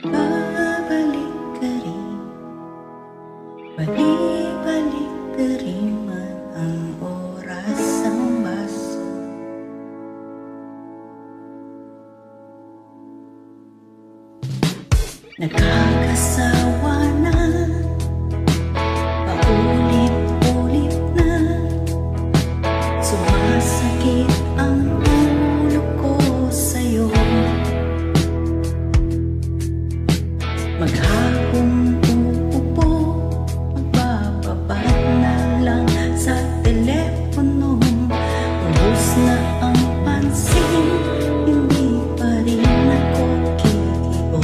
Babalik ka rin, balik-balik ka rin man ang oras ang baso. Nakakasawa na, paulit-ulit na, sumasakit ang ulo ko sa'yo. Maghapong uupo, magbababad na lang sa telepono. Ubus na ang pansin, hindi pa rin ako kikibo.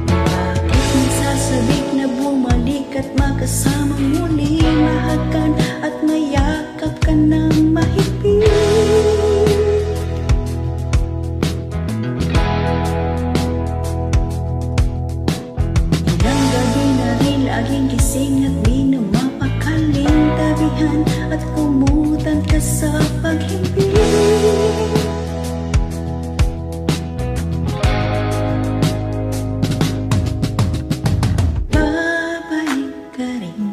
Bakit nagsasabik na bumalik at makasama muli, mahagan at mayakap ka ng mahigpit? Ilang gabi na rin laging gising at di na mapakaling tabihan at kumutan ka sa paghimpit. Babalik ka rin,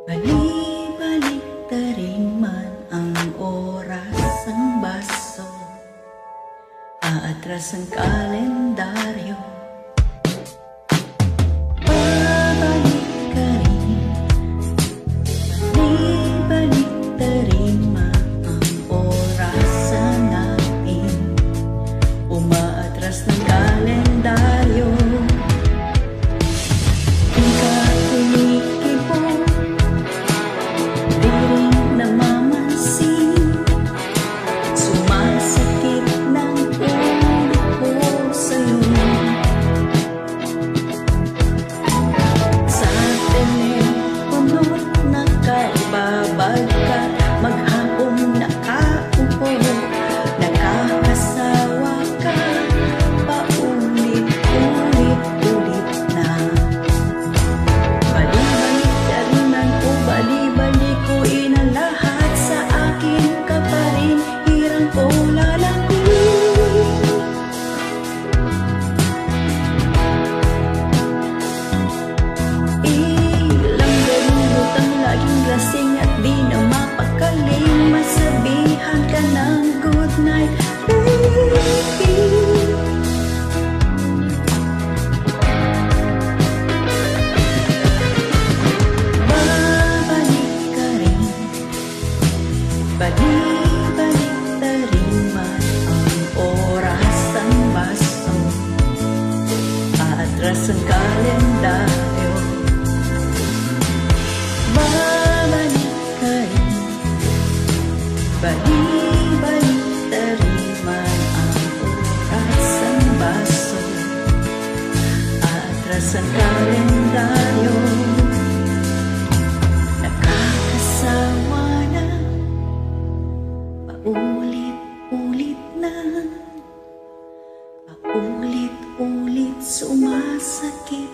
balik-balik ka rin man ang oras ang baso. Aatras ang kalendaryo. Babalik ka rin, balik ka rin man ang oras natin. Umaatras ng kalendaryo. Di ka tumikibo, di rin namamansin, sumasakit ng ulo ko sa'yo. Sa telepono't nakababad ka, maghapong nakaupo, nakakasawa ka, paulit-ulit na. Balik-balik ka rin man po, balik-balik ko inalahat, sa akin ka pa rin, hirang ko lalakwin. Ilang garurot ang laging lasing at di na mapakaling, masabihan ka ng good night, baby. Babalik ka rin, balik-balik ka rin man ang oras ang baso. Aatras ang kalendaryo. Babalik ka rin, balik-balik ka rin man ang oras ang baso. Aatras ang kalendaryo. Nakakasawa na, paulit-ulit na, paulit-ulit sumasakit